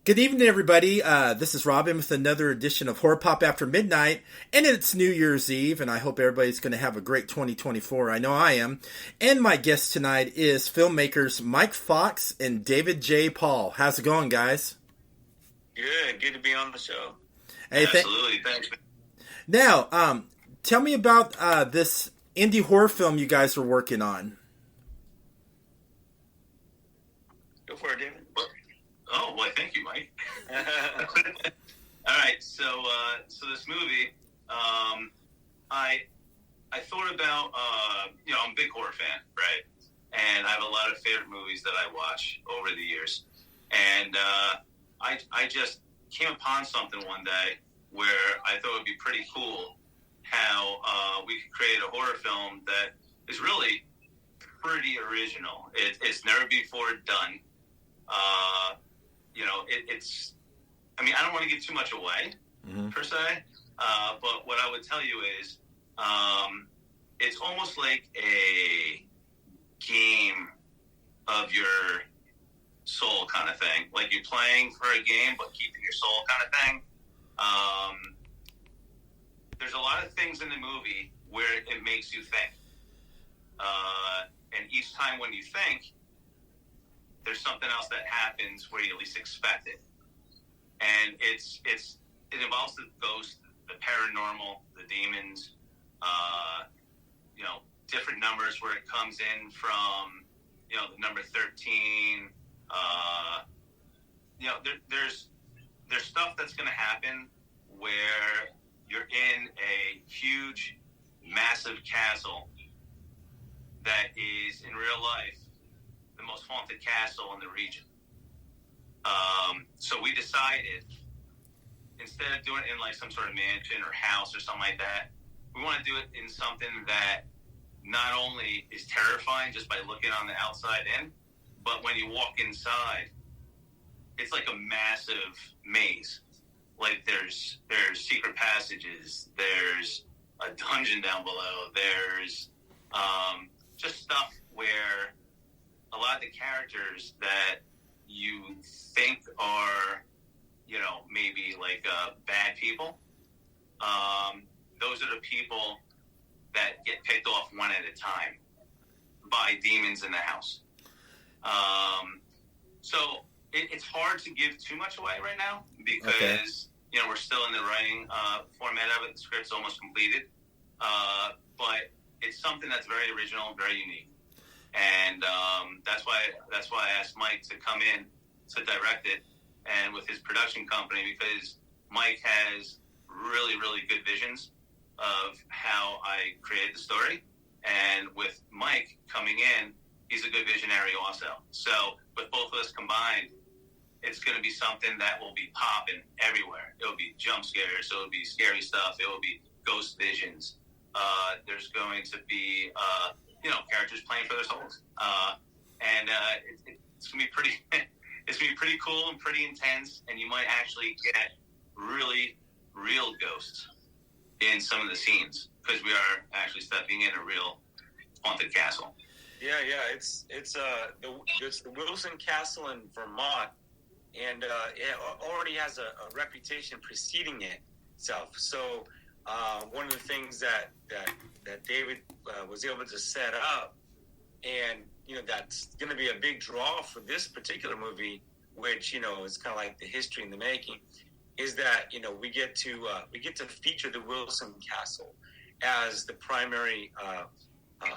Good evening, everybody. This is Robin with another edition of Horror Pop After Midnight, and it's New Year's Eve, and I hope everybody's going to have a great 2024. I know I am. And my guest tonight is filmmakers Mike Fox and David J. Paul. How's it going, guys? Good to be on the show. Hey, Absolutely, thanks. Now, tell me about this indie horror film you guys are working on. Go for it, David. Oh, well, thank you, Mike. All right, so this movie, I thought about, I'm a big horror fan, right? And I have a lot of favorite movies that I watch over the years. And I just came upon something one day where I thought it would be pretty cool how we could create a horror film that is really pretty original. It's never before done. I don't want to give too much away, per se, but what I would tell you is it's almost like a game of your soul kind of thing. Like you're playing for a game, but keeping your soul kind of thing. There's a lot of things in the movie where it makes you think. And each time when you think, there's something else that happens where you least expect it. And it involves the ghost, the paranormal, the demons, different numbers where it comes in from, the number 13. There's stuff that's going to happen where you're in a huge, massive castle that is, in real life, the most haunted castle in the region. So we decided, instead of doing it in like some sort of mansion or house or something like that, we want to do it in something that not only is terrifying just by looking on the outside in, but when you walk inside, it's like a massive maze. Like there's secret passages, there's a dungeon down below, there's just stuff where a lot of the characters that you think are, maybe like bad people, those are the people that get picked off one at a time by demons in the house. So it's hard to give too much away right now because, we're still in the writing format of it. The script's almost completed. But it's something that's very original, very unique. And that's why I asked Mike to come in to direct it, and with his production company, because Mike has really, really good visions of how I created the story. And with Mike coming in, he's a good visionary also. So with both of us combined, it's going to be something that will be popping everywhere. It will be jump scares. It will be scary stuff. It will be ghost visions. There's going to be characters playing for their souls, and it's gonna be pretty. It's gonna be pretty cool and pretty intense, and you might actually get really real ghosts in some of the scenes because we are actually stepping in a real haunted castle. Yeah. It's the Wilson Castle in Vermont, and it already has a reputation preceding itself. So one of the things that David was able to set up, and that's going to be a big draw for this particular movie, which is kind of like the history in the making, is that we get to feature the Wilson Castle as the primary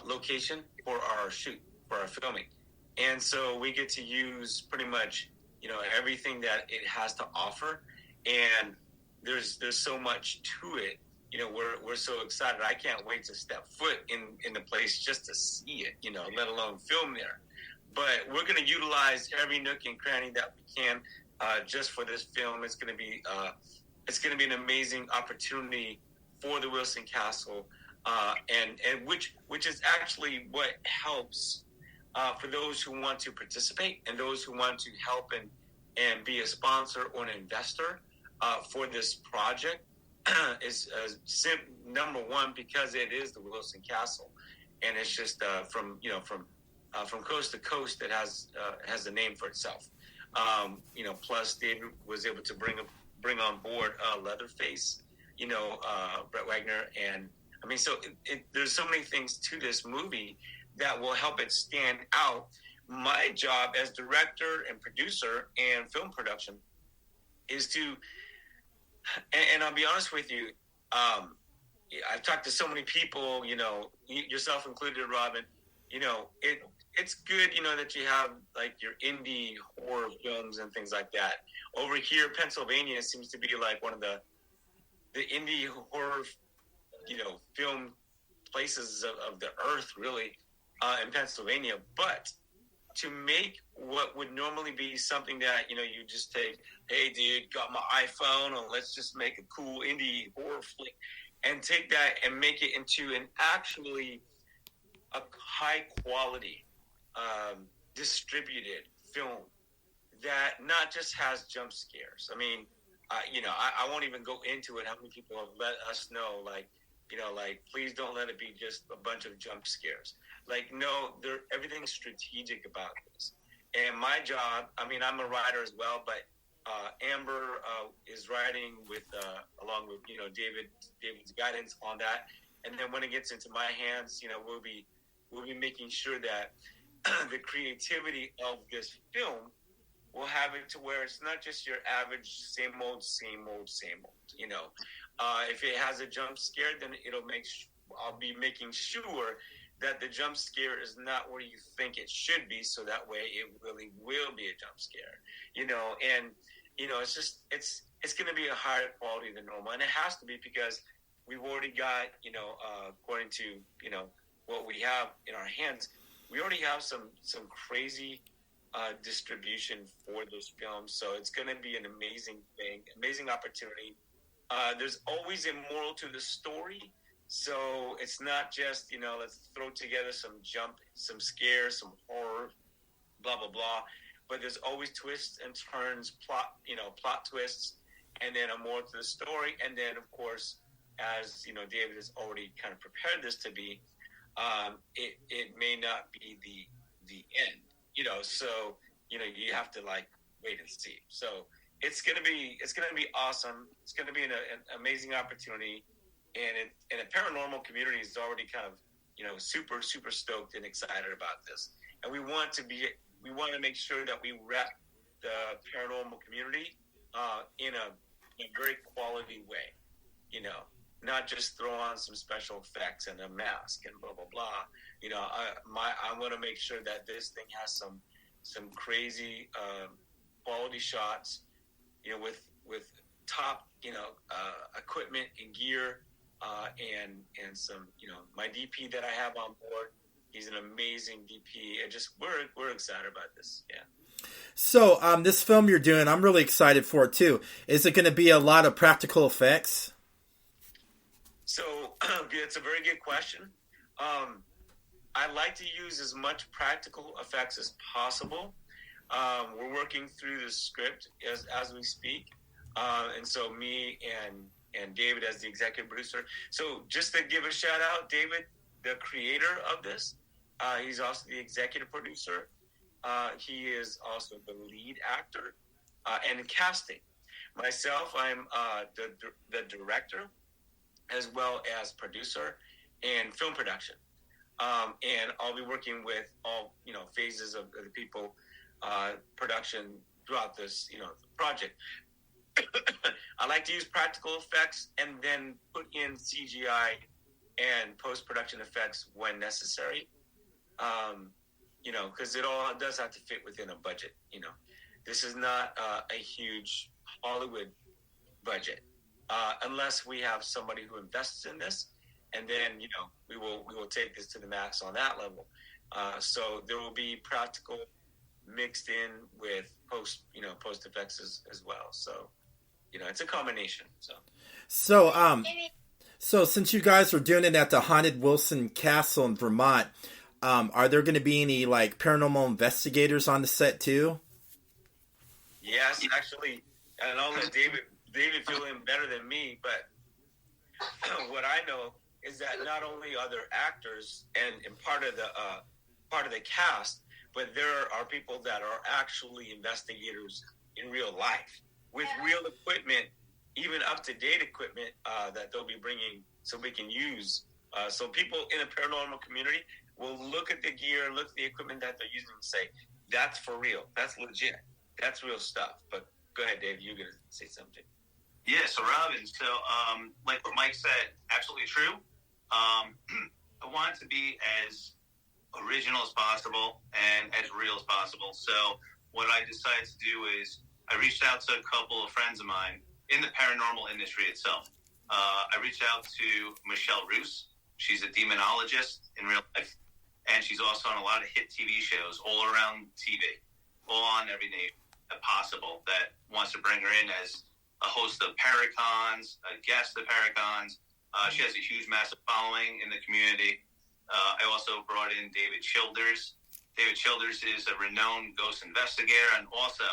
location for our shoot, for our filming, and so we get to use pretty much everything that it has to offer, and there's so much to it. We're so excited. I can't wait to step foot in the place just to see it, let alone film there. But we're going to utilize every nook and cranny that we can just for this film. It's going to be an amazing opportunity for the Wilson Castle, and which is actually what helps for those who want to participate and those who want to help and be a sponsor or an investor for this project. Is number one, because it is the Wilson Castle, and it's just from coast to coast, it has a name for itself. Plus David was able to bring on board Leatherface, Brett Wagner, and I mean, so there's so many things to this movie that will help it stand out. My job as director and producer and film production is to, and I'll be honest with you, I've talked to so many people, yourself included, Robin. It's good, that you have like your indie horror films and things like that. Over here, Pennsylvania seems to be like one of the indie horror, film places of the earth, really, in Pennsylvania. But to make what would normally be something that, you just take, hey, dude, got my iPhone, and let's just make a cool indie horror flick, and take that and make it into an actually a high quality, distributed film that not just has jump scares. I mean, I won't even go into it. How many people have let us know, like, please don't let it be just a bunch of jump scares. Like, no, everything's strategic about this. And my job, I mean, I'm a writer as well, but Amber is writing along with David's guidance on that. And then when it gets into my hands, we'll be making sure that the creativity of this film will have it to where it's not just your average same old. If it has a jump scare, then I'll be making sure that the jump scare is not where you think it should be, so that way it really will be a jump scare. It's just it's going to be a higher quality than normal, and it has to be because we've already got according to what we have in our hands, we already have some crazy distribution for those films. So it's going to be an amazing opportunity. There's always a moral to the story. So it's not just, let's throw together some scares, some horror, blah, blah, blah. But there's always twists and turns, plot twists, and then a moral to the story. And then, of course, as, David has already kind of prepared this to be, it may not be the end, so, you have to wait and see. So it's going to be awesome. It's going to be an amazing opportunity. And a paranormal community is already kind of, super, super stoked and excited about this. And we want to make sure that we rep the paranormal community in a very quality way, not just throw on some special effects and a mask and blah, blah, blah. I want to make sure that this thing has some crazy quality shots, with top, equipment and gear, and some, my DP that I have on board. He's an amazing DP. And just we're excited about this. Yeah. So this film you're doing, I'm really excited for it too. Is it going to be a lot of practical effects? So it's a very good question. I like to use as much practical effects as possible. We're working through the script as we speak. And so me and David as the executive producer. So just to give a shout out, David, the creator of this, he's also the executive producer. He is also the lead actor and casting. Myself, I'm the director as well as producer and film production. And I'll be working with all, phases of the people, production throughout this, project. I like to use practical effects and then put in CGI and post-production effects when necessary. Because it all does have to fit within a budget. This is not a huge Hollywood budget, unless we have somebody who invests in this, and then we will take this to the max on that level. So there will be practical mixed in with post effects as well. So it's a combination. So since you guys are doing it at the Haunted Wilson Castle in Vermont, are there going to be any paranormal investigators on the set too? Yes, actually, and I'll let David feel in better than me, but what I know is that not only are there actors and part of the cast, but there are people that are actually investigators in real life with real equipment, even up-to-date equipment that they'll be bringing so we can use. So people in a paranormal community will look at the gear, look at the equipment that they're using and say, that's for real. That's legit. That's real stuff. But go ahead, Dave. You're going to say something. Yeah, so Robin, like what Mike said, absolutely true. I want it to be as original as possible and as real as possible. So what I decided to do is I reached out to a couple of friends of mine in the paranormal industry itself. I reached out to Michelle Roos. She's a demonologist in real life, and she's also on a lot of hit TV shows all around TV, all on every name possible that wants to bring her in as a host of Paracons, a guest of Paracons. She has a huge, massive following in the community. I also brought in David Childers. David Childers is a renowned ghost investigator and also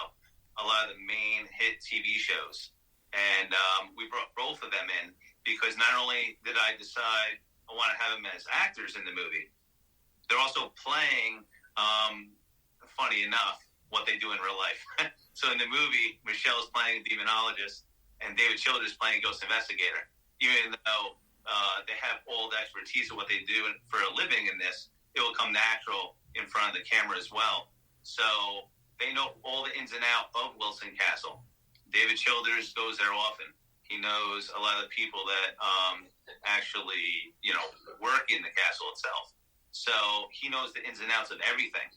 a lot of the main hit TV shows. And we brought both of them in because not only did I decide I want to have them as actors in the movie, they're also playing, funny enough, what they do in real life. So in the movie, Michelle's playing a demonologist and David Childers playing a ghost investigator. Even though they have all the expertise of what they do for a living in this, it will come natural in front of the camera as well. So they know all the ins and outs of Wilson Castle. David Childers goes there often. He knows a lot of the people that actually, work in the castle itself. So he knows the ins and outs of everything.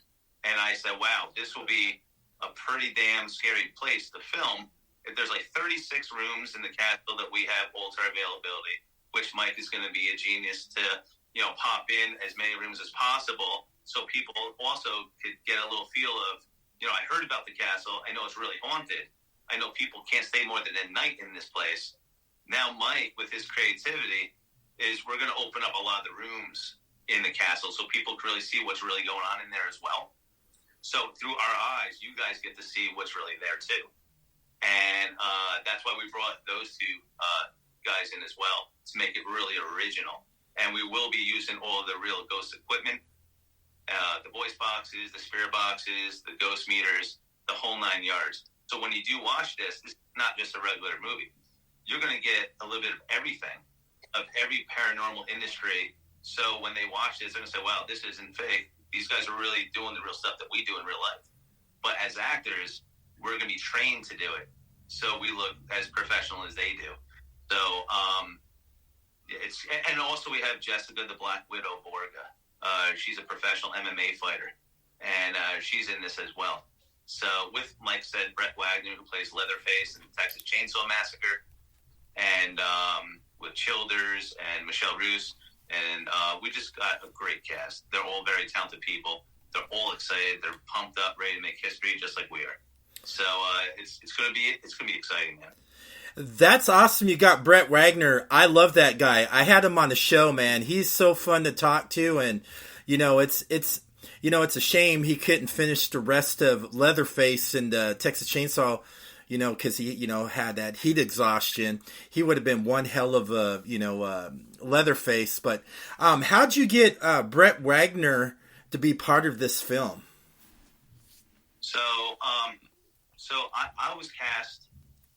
And I said, wow, this will be a pretty damn scary place to film. If there's like 36 rooms in the castle that we have all to our availability, which Mike is going to be a genius to, pop in as many rooms as possible so people also could get a little feel of, I heard about the castle. I know it's really haunted. I know people can't stay more than a night in this place. Now Mike, with his creativity, is we're going to open up a lot of the rooms in the castle so people can really see what's really going on in there as well. So through our eyes, you guys get to see what's really there too. And that's why we brought those two guys in as well, to make it really original. And we will be using all of the real ghost equipment, the voice boxes, the spirit boxes, the ghost meters, the whole 9 yards. So when you do watch this, it's not just a regular movie. You're going to get a little bit of everything, of every paranormal industry. So when they watch this, they're going to say, wow, this isn't fake. These guys are really doing the real stuff that we do in real life. But as actors, we're going to be trained to do it. So we look as professional as they do. So and also we have Jessica, the Black Widow Borga. She's a professional MMA fighter. And she's in this as well. So with, Mike said, Brett Wagner, who plays Leatherface in the Texas Chainsaw Massacre. And with Childers and Michelle Roos. And we just got a great cast. They're all very talented people. They're all excited. They're pumped up, ready to make history, just like we are. So it's gonna be exciting, man. That's awesome. You got Brett Wagner. I love that guy. I had him on the show, man. He's so fun to talk to, and it's a shame he couldn't finish the rest of Leatherface and Texas Chainsaw. Because he, had that heat exhaustion. He would have been one hell of a, Leatherface. But how'd you get Brett Wagner to be part of this film? So I was cast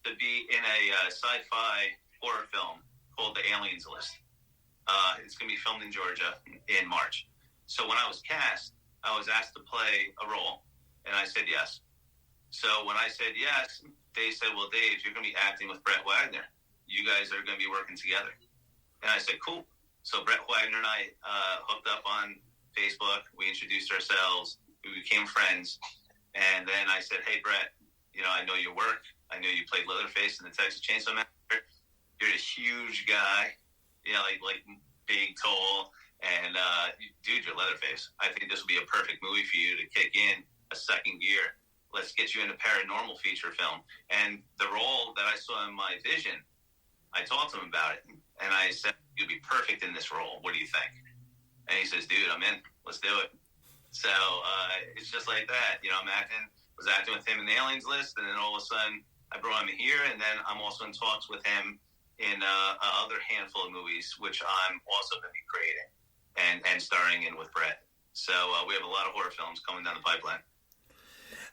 to be in a sci-fi horror film called The Aliens List. It's going to be filmed in Georgia in March. So when I was cast, I was asked to play a role, and I said yes. So when I said yes, they said, well, Dave, you're going to be acting with Brett Wagner. You guys are going to be working together. And I said, cool. So Brett Wagner and I hooked up on Facebook. We introduced ourselves. We became friends. And then I said, hey, Brett, I know your work. I know you played Leatherface in the Texas Chainsaw Massacre. You're a huge guy, like big, tall. And, dude, you're Leatherface. I think this will be a perfect movie for you to kick in a second gear. Let's get you in a paranormal feature film. And the role that I saw in my vision, I talked to him about it. And I said, you'll be perfect in this role. What do you think? And he says, dude, I'm in. Let's do it. So it's just like that. Was acting with him in the Aliens List. And then all of a sudden, I brought him here. And then I'm also in talks with him in other handful of movies, which I'm also going to be creating and starring in with Brett. So we have a lot of horror films coming down the pipeline.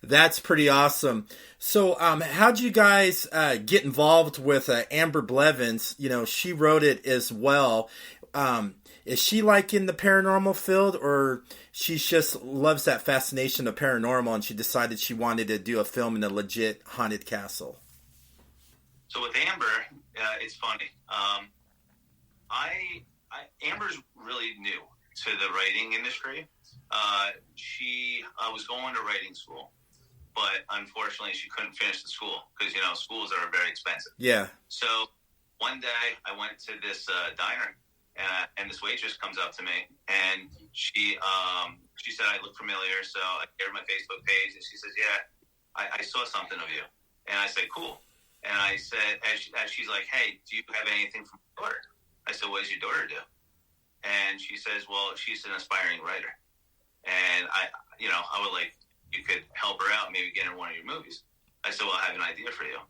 That's pretty awesome. So, how'd you guys get involved with Amber Blevins? You know, she wrote it as well. Is she like in the paranormal field, or she just loves that fascination of paranormal and she decided she wanted to do a film in a legit haunted castle? So with Amber, it's funny. Amber's really new to the writing industry. She was going to writing school, but unfortunately she couldn't finish the school because, you know, schools are very expensive. Yeah. So one day I went to this diner, and this waitress comes up to me, and she said I look familiar, so I gave her my Facebook page, and she says, yeah, I saw something of you. And I said, cool. And I said, as she's like, hey, do you have anything from your daughter? I said, what does your daughter do? And she says, well, she's an aspiring writer. And I would like, you could help her out, maybe get in one of your movies. I said, well, I have an idea for you.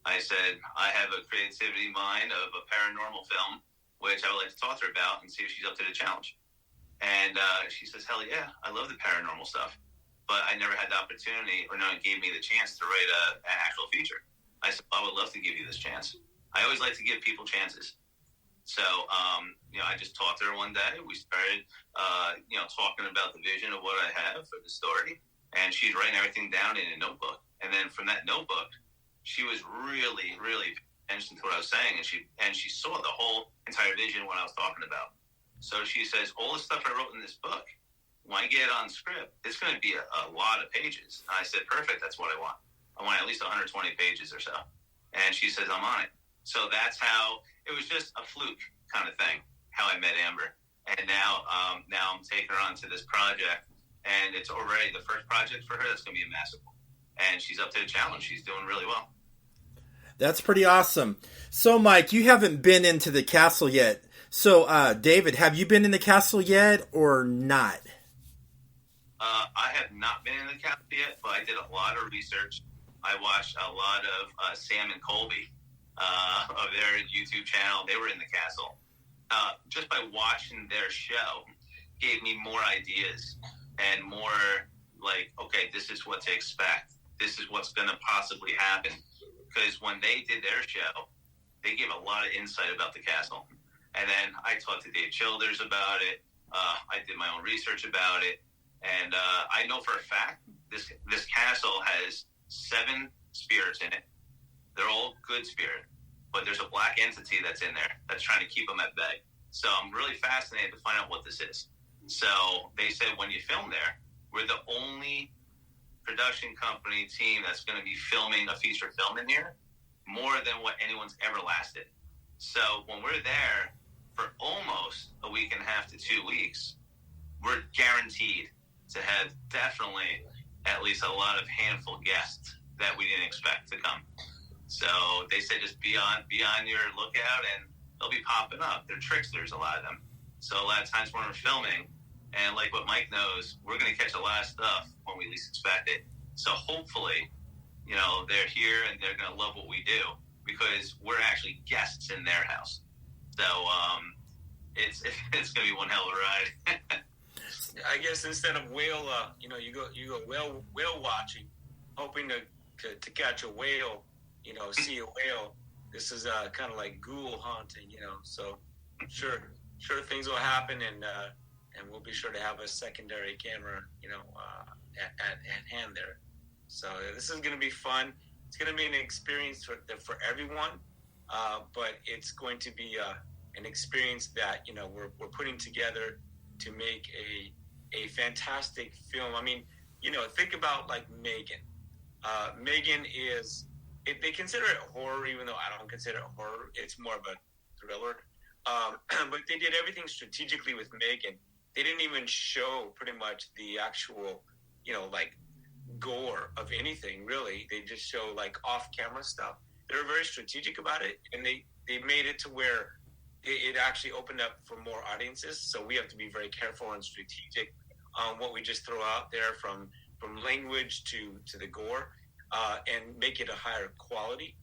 I said, I have a creativity mind of a paranormal film, which I would like to talk to her about and see if she's up to the challenge. And she says, hell yeah, I love the paranormal stuff. But I never had the opportunity, or no one gave me the chance to write an actual feature. I said, I would love to give you this chance. I always like to give people chances. So, I just talked to her one day. We started, talking about the vision of what I have for the story. And she's writing everything down in a notebook. And then from that notebook, she was really, really paying attention to what I was saying. And she saw the whole entire vision, what I was talking about. So she says, all the stuff I wrote in this book, when I get it on script, it's going to be a lot of pages. And I said, perfect, that's what I want. I want at least 120 pages or so. And she says, I'm on it. So that's how, it was just a fluke kind of thing, how I met Amber. And now I'm taking her on to this project. And it's already the first project for her that's going to be a massive one. And she's up to the challenge. She's doing really well. That's pretty awesome. So, Mike, you haven't been into the castle yet. So, David, have you been in the castle yet or not? I have not been in the castle yet, but I did a lot of research. I watched a lot of Sam and Colby of their YouTube channel. They were in the castle. Just by watching their show gave me more ideas and more like, okay, this is what to expect. This is what's going to possibly happen. Because when they did their show, they gave a lot of insight about the castle. And then I talked to Dave Childers about it. I did my own research about it. And I know for a fact this castle has 7 spirits in it. They're all good spirit. But there's a black entity that's in there that's trying to keep them at bay. So I'm really fascinated to find out what this is. So they said when you film there, we're the only production company team that's going to be filming a feature film in here more than what anyone's ever lasted. So when we're there for almost a week and a half to 2 weeks, we're guaranteed to have definitely at least a lot of handful guests that we didn't expect to come. So they said just be on your lookout, and they'll be popping up. They're tricksters, a lot of them. So a lot of times when we're filming, and like what Mike knows, we're going to catch a lot of stuff when we least expect it. So hopefully, they're here and they're going to love what we do because we're actually guests in their house. So it's going to be one hell of a ride. I guess instead of whale, you go whale watching, hoping to catch a whale, see a whale. This is kind of like ghoul haunting, So sure things will happen, and we'll be sure to have a secondary camera, at hand there. So this is going to be fun. It's going to be an experience for everyone, but it's going to be an experience that we're putting together to make a fantastic film. I mean, think about like Megan. Megan is, they consider it horror, even though I don't consider it horror. It's more of a thriller. But they did everything strategically with Megan. They didn't even show pretty much the actual, like gore of anything, really. They just show like off-camera stuff. They were very strategic about it, and they made it to where it actually opened up for more audiences. So we have to be very careful and strategic on what we just throw out there from language to the gore, and make it a higher quality.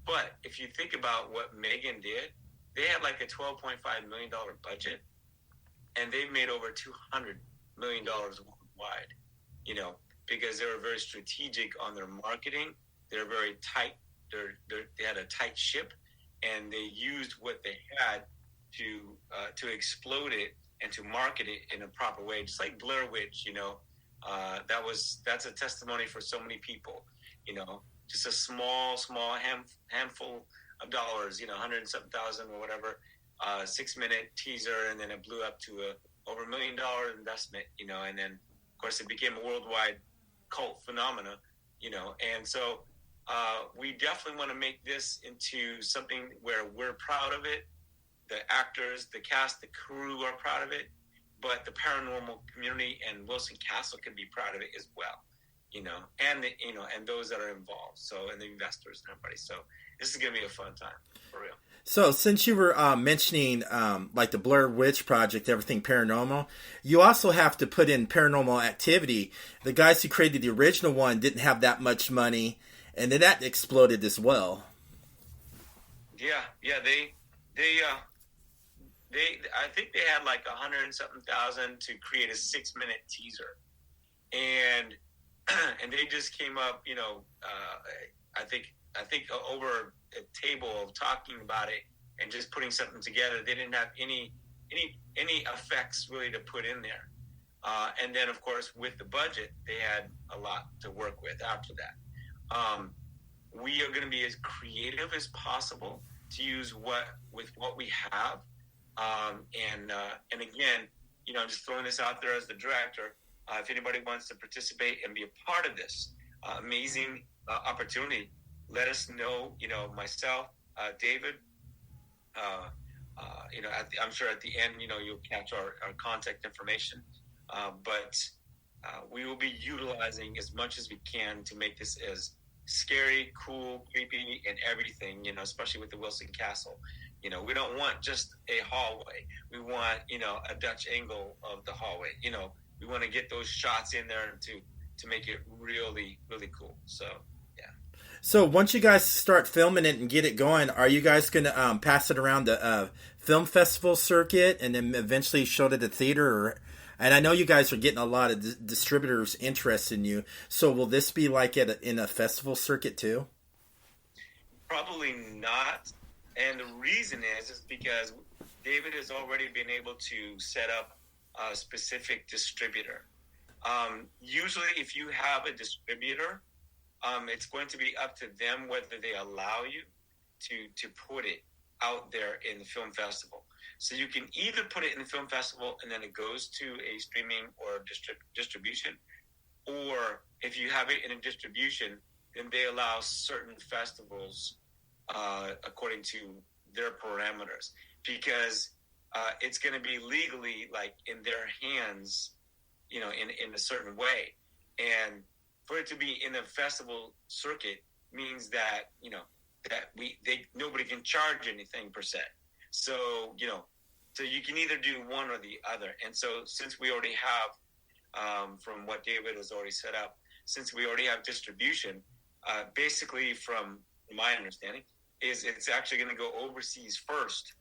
But if you think about what Megan did, they had like a $12.5 million budget, and they've made over $200 million worldwide, because they were very strategic on their marketing. They're very tight. They had a tight ship, and they used what they had to explode it and to market it in a proper way, just like Blair Witch. That's a testimony for so many people. Just a small handful of dollars, 107,000 or whatever, 6-minute teaser, and then it blew up to over $1 million investment, and then of course it became a worldwide cult phenomena, and so we definitely want to make this into something where we're proud of it. The actors, the cast, the crew are proud of it, but the paranormal community and Wilson Castle can be proud of it as well, and those that are involved. So, and the investors and everybody. So this is going to be a fun time for real. So since you were mentioning like the Blair Witch Project, everything paranormal, you also have to put in Paranormal Activity. The guys who created the original one didn't have that much money, and then that exploded as well. Yeah, they I think they had like 100 and something thousand to create a 6-minute teaser, and they just came up, I think over a table of talking about it and just putting something together. They didn't have any effects really to put in there, and then of course with the budget they had a lot to work with after that. We are going to be as creative as possible to use what we have. And again, I'm just throwing this out there as the director. If anybody wants to participate and be a part of this amazing opportunity, let us know. Myself, David. I'm sure at the end, you'll catch our contact information. But we will be utilizing as much as we can to make this as scary, cool, creepy, and everything. Especially with the Wilson Castle. We don't want just a hallway. We want, a Dutch angle of the hallway. We want to get those shots in there to make it really, really cool. So, yeah. So once you guys start filming it and get it going, are you guys going to pass it around the film festival circuit and then eventually show it at the theater? And I know you guys are getting a lot of distributors interested in you. So will this be like in a festival circuit too? Probably not. And the reason is because David has already been able to set up a specific distributor. Usually if you have a distributor, it's going to be up to them whether they allow you to put it out there in the film festival. So you can either put it in the film festival and then it goes to a streaming or distribution, or if you have it in a distribution, then they allow certain festivals according to their parameters, because it's going to be legally like in their hands, in a certain way. And for it to be in the festival circuit means that, nobody can charge anything per se. So, so you can either do one or the other. And so since we already have, from what David has already set up, since we already have distribution, basically from my understanding, is it's actually going to go overseas first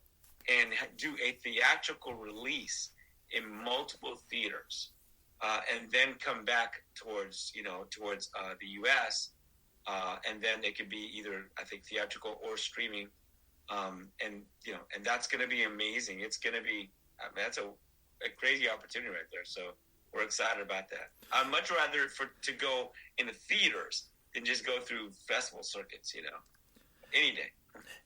and do a theatrical release in multiple theaters, and then come back towards the U.S., and then it could be either, I think, theatrical or streaming, and that's going to be amazing. It's going to be, that's a crazy opportunity right there. So we're excited about that. I'd much rather to go in the theaters than just go through festival circuits, any day.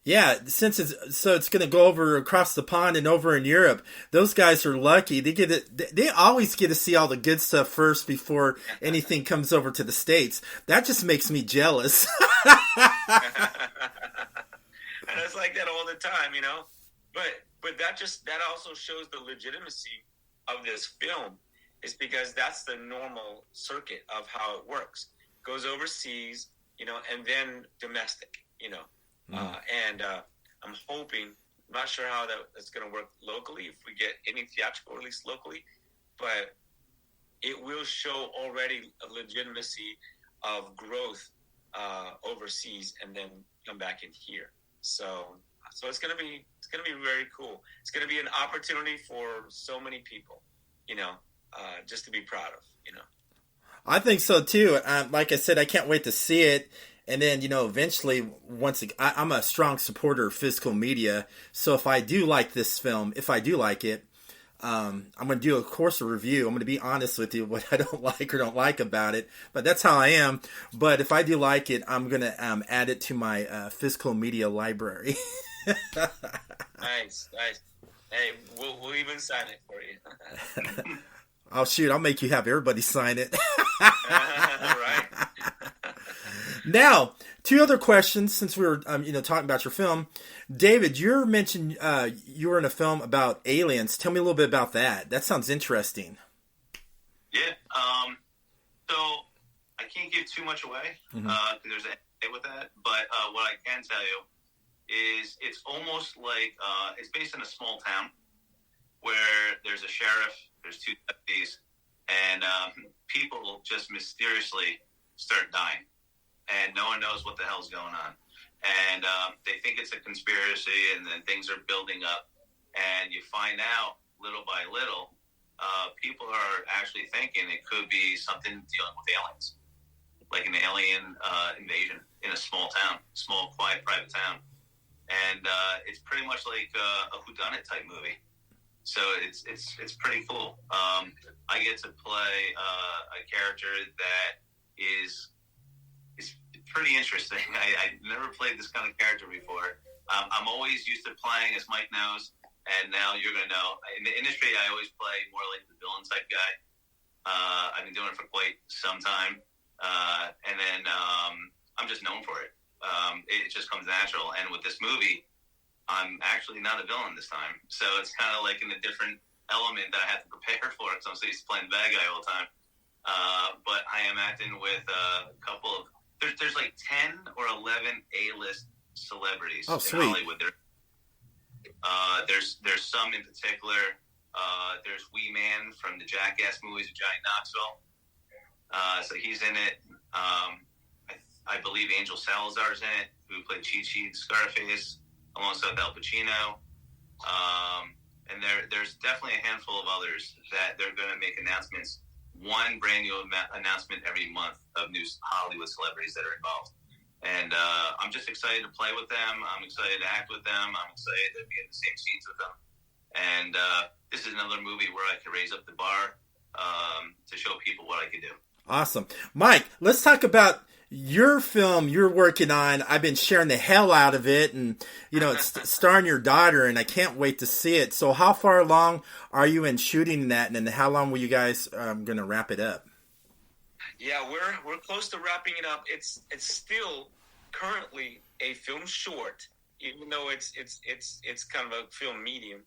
Yeah, since it's going to go over across the pond and over in Europe. Those guys are lucky. They always get to see all the good stuff first before anything comes over to the States. That just makes me jealous. And it's like that all the time, But that also shows the legitimacy of this film, is because that's the normal circuit of how it works. Goes overseas, and then domestic, and I'm hoping, I'm not sure how that's going to work locally, if we get any theatrical release locally, but it will show already a legitimacy of growth overseas and then come back in here. So it's going to be very cool. It's going to be an opportunity for so many people, just to be proud of. I think so too. Like I said, I can't wait to see it. And then, eventually, I'm a strong supporter of physical media. So if I do like this film, if I do like it, I'm going to do, of course, a review. I'm going to be honest with you what I don't like or don't like about it. But that's how I am. But if I do like it, I'm going to add it to my physical media library. Nice. Hey, we'll even sign it for you. Oh, shoot. I'll make you have everybody sign it. Right. Now, two other questions since we were, talking about your film. David, you mentioned you were in a film about aliens. Tell me a little bit about that. That sounds interesting. Yeah. So I can't give too much away because there's a with that. But what I can tell you is it's almost like it's based in a small town where there's a sheriff, there's two deputies, and people just mysteriously start dying. And no one knows what the hell's going on. And they think it's a conspiracy, and then things are building up. And you find out, little by little, people are actually thinking it could be something dealing with aliens. Like an alien invasion in a small town, small, quiet, private town. And it's pretty much like a whodunit type movie. So it's pretty cool. I get to play a character that is pretty interesting. I never played this kind of character before. I'm always used to playing, as Mike knows, and now you're going to know. In the industry, I always play more like the villain type guy. I've been doing it for quite some time. And then I'm just known for it. It just comes natural. And with this movie, I'm actually not a villain this time. So it's kind of like in a different element that I have to prepare for because I'm so used to playing the bad guy all the time. But I am acting with a couple of... There's like 10 or 11 A-list celebrities in Hollywood. There's some in particular. There's Wee Man from the Jackass movies with Johnny Knoxville. So he's in it. I believe Angel Salazar's in it, who played Chi-Chi Scarface, alongside Al Pacino. And there's definitely a handful of others that they're going to make announcements. One brand new announcement every month of new Hollywood celebrities that are involved. And I'm just excited to play with them. I'm excited to act with them. I'm excited to be in the same scenes with them. And this is another movie where I can raise up the bar to show people what I can do. Awesome. Mike, let's talk about your film you're working on. I've been sharing the hell out of it, and it's starring your daughter, and I can't wait to see it. So how far along are you in shooting that, and then how long will you guys going to wrap it up? Yeah, we're close to wrapping it up. It's still currently a film short, even though it's kind of a film medium.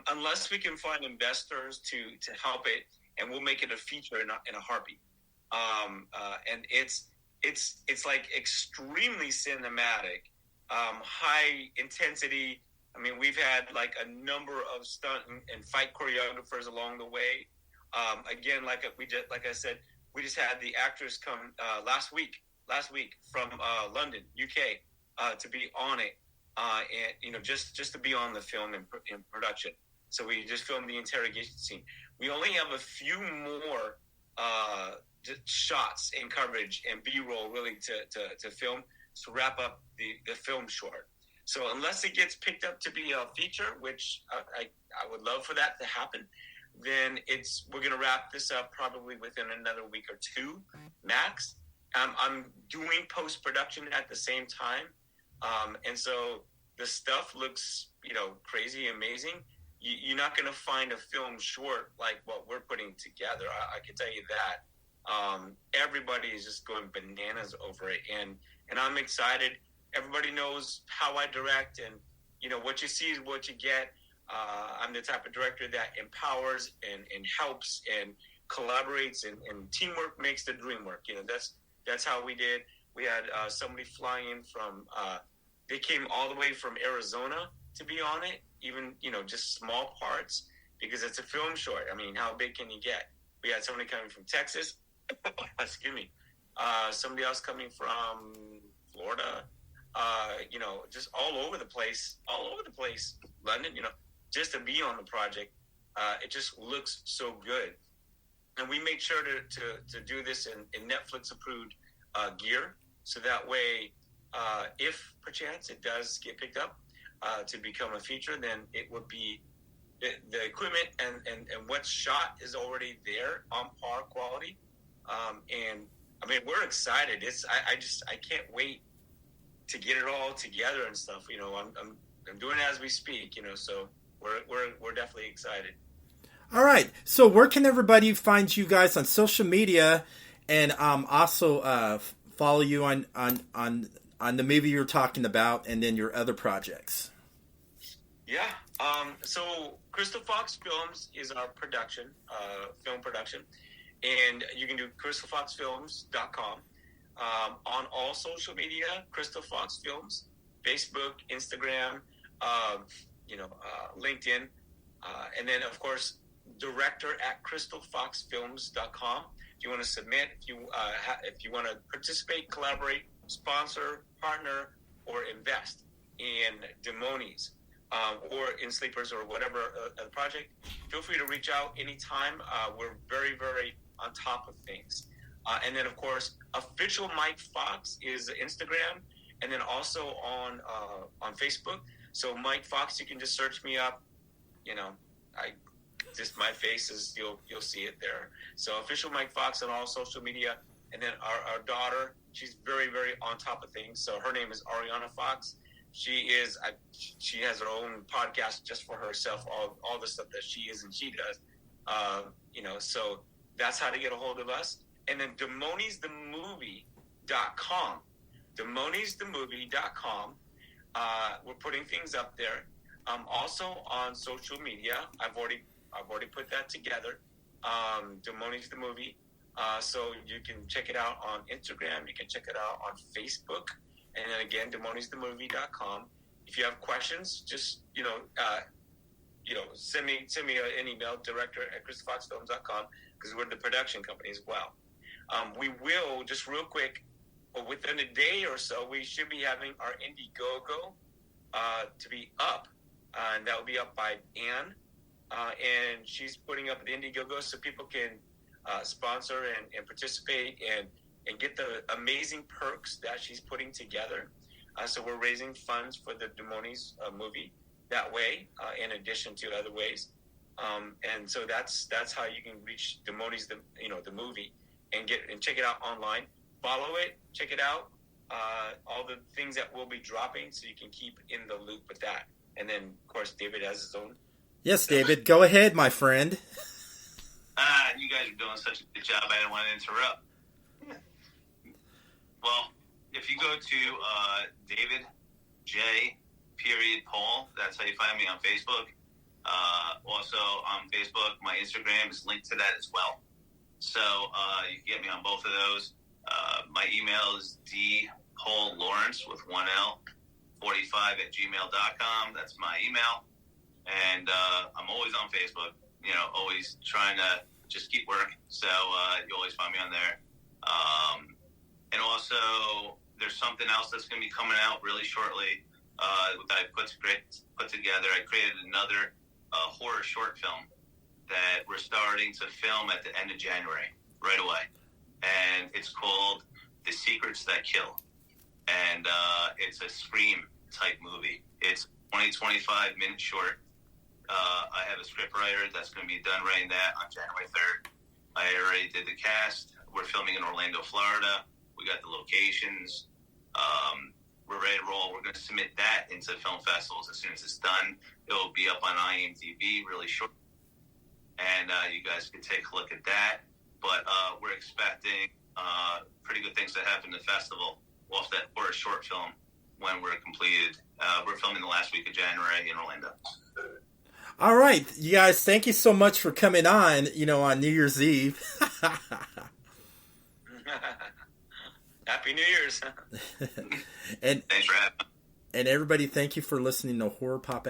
Unless we can find investors to help it, and we'll make it a feature in a heartbeat. And it's like extremely cinematic, high intensity. I mean, we've had like a number of stunt and fight choreographers along the way. Again, like I said, we just had the actors come last week from London, UK, to be on it, and just to be on the film in production. So we just filmed the interrogation scene. We only have a few more shots and coverage and B-roll really to film to wrap up the film short. So unless it gets picked up to be a feature, which I would love for that to happen, then we're going to wrap this up probably within another week or two max. I'm doing post-production at the same time. And so the stuff looks, crazy, amazing. You're not going to find a film short like what we're putting together. I can tell you that. Everybody is just going bananas over it. And I'm excited. Everybody knows how I direct, and, what you see is what you get. I'm the type of director that empowers and helps and collaborates, and teamwork makes the dream work. That's how we did. We had somebody flying in from, they came all the way from Arizona to be on it, even, just small parts, because it's a film short. I mean, how big can you get? We had somebody coming from Texas, excuse me, somebody else coming from Florida, just all over the place, London, just to be on the project. it just looks so good. And we made sure to do this in Netflix approved gear, so that way, if perchance it does get picked up to become a feature, then it would be the equipment and what's shot is already there on par quality. And I mean, we're excited. I can't wait to get it all together and stuff. You know, I'm doing it as we speak. You know, so we're definitely excited. All right. So where can everybody find you guys on social media, and also follow you on the movie you're talking about, and then your other projects? Yeah. So Crystal Fox Films is our production, film production, and you can do crystalfoxfilms.com. On all social media, Crystal Fox Films, Facebook, Instagram, LinkedIn, and then of course, director at crystalfoxfilms.com. If you want to submit, if you want to participate, collaborate, sponsor, partner, or invest in Dimonis, or in Sleepers, or whatever project, feel free to reach out anytime. We're very, very on top of things. And then, of course, official Mike Fox is Instagram, and then also on Facebook. So Mike Fox, you can just search me up. You know, my face is, you'll see it there. So official Mike Fox on all social media. And then our daughter, she's very, very on top of things. So her name is Ariana Fox. She has her own podcast just for herself, all the stuff that she is and she does. So that's how to get a hold of us. And then DemonisTheMovie.com. DemonisTheMovie.com. We're putting things up there. Also on social media, I've already put that together. Dimonis the Movie. So you can check it out on Instagram. You can check it out on Facebook. And then again, DemonisTheMovie.com. If you have questions, just send me an email, director@crystalfoxfilms.com, because we're the production company as well. We will, just real quick, within a day or so, we should be having our Indiegogo to be up, and that will be up by Anne, and she's putting up the Indiegogo so people can sponsor and participate and get the amazing perks that she's putting together. So we're raising funds for the Dimonis movie that way, in addition to other ways. And so that's how you can reach Dimonis, the movie, and check it out online. Follow it, check it out, all the things that we'll be dropping, so you can keep in the loop with that. And then, of course, David has his own. Yes, David, go ahead, my friend. You guys are doing such a good job. I didn't want to interrupt. Well, if you go to David J. Paul, that's how you find me on Facebook. Also on Facebook, my Instagram is linked to that as well. So you can get me on both of those. My email is dholelawrence with one L 45@gmail.com. That's my email. And I'm always on Facebook, always trying to just keep working. So you always find me on there. And also, there's something else that's going to be coming out really shortly that I put together. I created another horror short film that we're starting to film at the end of January, right away. And it's called The Secrets That Kill. And it's a Scream-type movie. It's 25-minute short. I have a scriptwriter that's going to be done writing that on January 3rd. I already did the cast. We're filming in Orlando, Florida. We got the locations. We're ready to roll. We're going to submit that into film festivals as soon as it's done. It'll be up on IMDb really short. And you guys can take a look at that. But we're expecting pretty good things to happen in the festival off that horror short film when we're completed. We're filming the last week of January in Orlando. All right, you guys, thank you so much for coming on, on New Year's Eve. Happy New Year's. And thanks for having me. And everybody, thank you for listening to Horror Pop